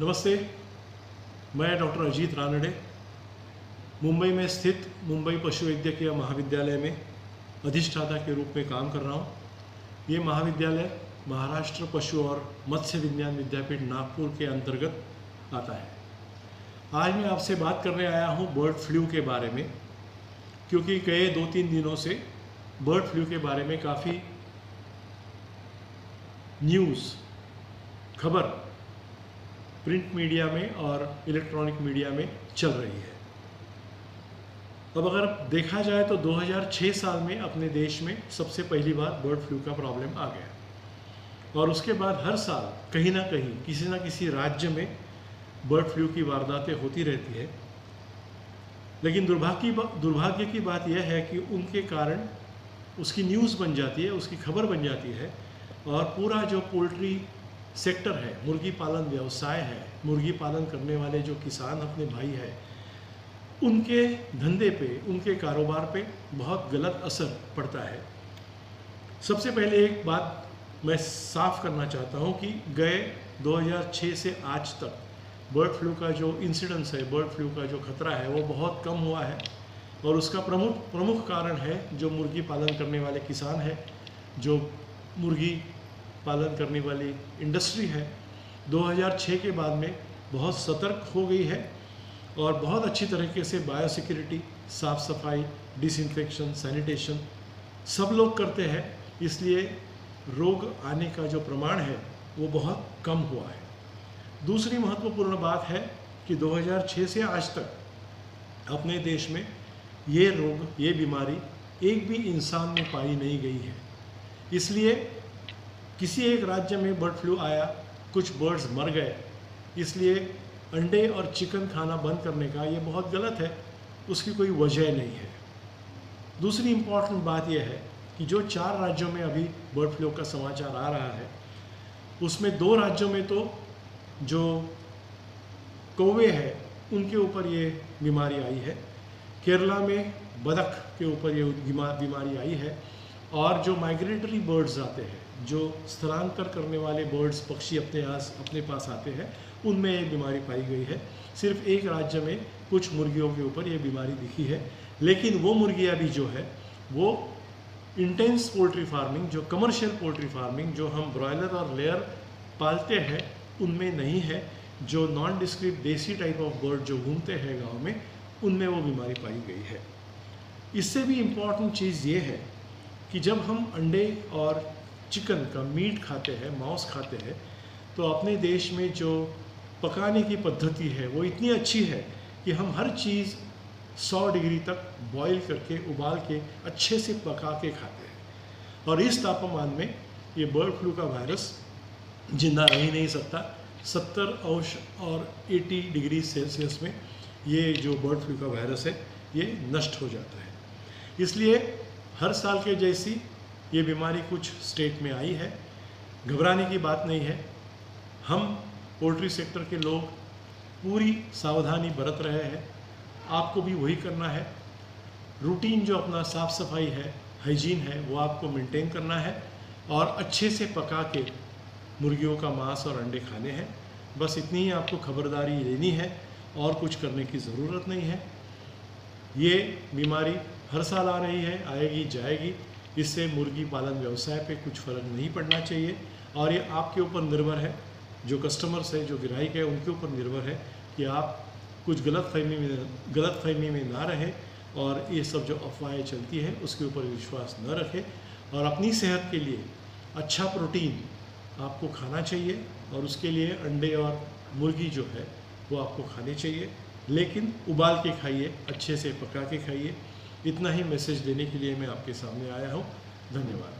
नमस्ते, मैं डॉक्टर अजीत रानडे मुंबई में स्थित मुंबई पशु वैद्यकीय महाविद्यालय में अधिष्ठाता के रूप में काम कर रहा हूँ। ये महाविद्यालय महाराष्ट्र पशु और मत्स्य विज्ञान विद्यापीठ नागपुर के अंतर्गत आता है। आज मैं आपसे बात करने आया हूँ बर्ड फ्लू के बारे में, क्योंकि गए 2-3 दिनों से बर्ड फ्लू के बारे में काफ़ी न्यूज़ खबर प्रिंट मीडिया में और इलेक्ट्रॉनिक मीडिया में चल रही है। अब अगर देखा जाए तो 2006 साल में अपने देश में सबसे पहली बार बर्ड फ्लू का प्रॉब्लम आ गया और उसके बाद हर साल कहीं ना कहीं किसी ना किसी राज्य में बर्ड फ्लू की वारदातें होती रहती है। लेकिन दुर्भाग्य की बात यह है कि उनके कारण उसकी न्यूज़ बन जाती है, उसकी खबर बन जाती है और पूरा जो पोल्ट्री सेक्टर है, मुर्गी पालन व्यवसाय है, मुर्गी पालन करने वाले जो किसान अपने भाई हैं, उनके धंधे पे, उनके कारोबार पे बहुत गलत असर पड़ता है। सबसे पहले एक बात मैं साफ करना चाहता हूँ कि गए 2006 से आज तक बर्ड फ्लू का जो इंसिडेंस है, बर्ड फ्लू का जो खतरा है, वो बहुत कम हुआ है और उसका प्रमुख कारण है जो मुर्गी पालन करने वाले किसान हैं, जो मुर्गी पालन करने वाली इंडस्ट्री है। 2006 के बाद में बहुत सतर्क हो गई है और बहुत अच्छी तरीके से बायोसिक्योरिटी, साफ़ सफाई, डिसइंफेक्शन, सैनिटेशन सब लोग करते हैं, इसलिए रोग आने का जो प्रमाण है वो बहुत कम हुआ है। दूसरी महत्वपूर्ण बात है कि 2006 से आज तक अपने देश में ये रोग, ये बीमारी एक भी इंसान में पाई नहीं गई है। इसलिए किसी एक राज्य में बर्ड फ्लू आया, कुछ बर्ड्स मर गए, इसलिए अंडे और चिकन खाना बंद करने का ये बहुत गलत है, उसकी कोई वजह नहीं है। दूसरी इम्पॉर्टेंट बात यह है कि जो 4 राज्यों में अभी बर्ड फ्लू का समाचार आ रहा है, उसमें 2 राज्यों में तो जो कौवे हैं उनके ऊपर ये बीमारी आई है। केरला में बतख के ऊपर ये बीमारी आई है और जो माइग्रेटरी बर्ड्स आते हैं, जो स्थलांतर करने वाले बर्ड्स, पक्षी अपने पास आते हैं, उनमें ये बीमारी पाई गई है। सिर्फ एक राज्य में कुछ मुर्गियों के ऊपर ये बीमारी दिखी है, लेकिन वो मुर्गियाँ भी जो है वो इंटेंस पोल्ट्री फार्मिंग, जो कमर्शियल पोल्ट्री फार्मिंग, जो हम ब्रॉयलर और लेयर पालते हैं, उनमें नहीं है। जो नॉन डिस्क्रिप्ट देसी टाइप ऑफ बर्ड जो घूमते हैं गाँव में, उनमें वो बीमारी पाई गई है। इससे भी इम्पॉर्टेंट चीज़ ये है कि जब हम अंडे और चिकन का मीट खाते हैं, मांस खाते हैं, तो अपने देश में जो पकाने की पद्धति है वो इतनी अच्छी है कि हम हर चीज़ 100 डिग्री तक बॉईल करके, उबाल के, अच्छे से पका के खाते हैं। और इस तापमान में ये बर्ड फ्लू का वायरस जिंदा रह ही नहीं सकता। 70 अंश और 80 डिग्री सेल्सियस में ये जो बर्ड फ्लू का वायरस है ये नष्ट हो जाता है। इसलिए हर साल के जैसी ये बीमारी कुछ स्टेट में आई है, घबराने की बात नहीं है। हम पोल्ट्री सेक्टर के लोग पूरी सावधानी बरत रहे हैं, आपको भी वही करना है। रूटीन जो अपना साफ़ सफाई है, हाइजीन है, वो आपको मेंटेन करना है और अच्छे से पका के मुर्गियों का मांस और अंडे खाने हैं। बस इतनी ही आपको खबरदारी लेनी है और कुछ करने की ज़रूरत नहीं है। ये बीमारी हर साल आ रही है, आएगी जाएगी, इससे मुर्गी पालन व्यवसाय पे कुछ फ़र्क नहीं पड़ना चाहिए और ये आपके ऊपर निर्भर है, जो कस्टमर्स है, जो ग्राहक है, उनके ऊपर निर्भर है कि आप कुछ गलतफहमी में ना रहें और ये सब जो अफवाहें चलती हैं उसके ऊपर विश्वास न रखें और अपनी सेहत के लिए अच्छा प्रोटीन आपको खाना चाहिए और उसके लिए अंडे और मुर्गी जो है वो आपको खाने चाहिए, लेकिन उबाल के खाइए, अच्छे से पका के खाइए। इतना ही मैसेज देने के लिए मैं आपके सामने आया हूँ। धन्यवाद।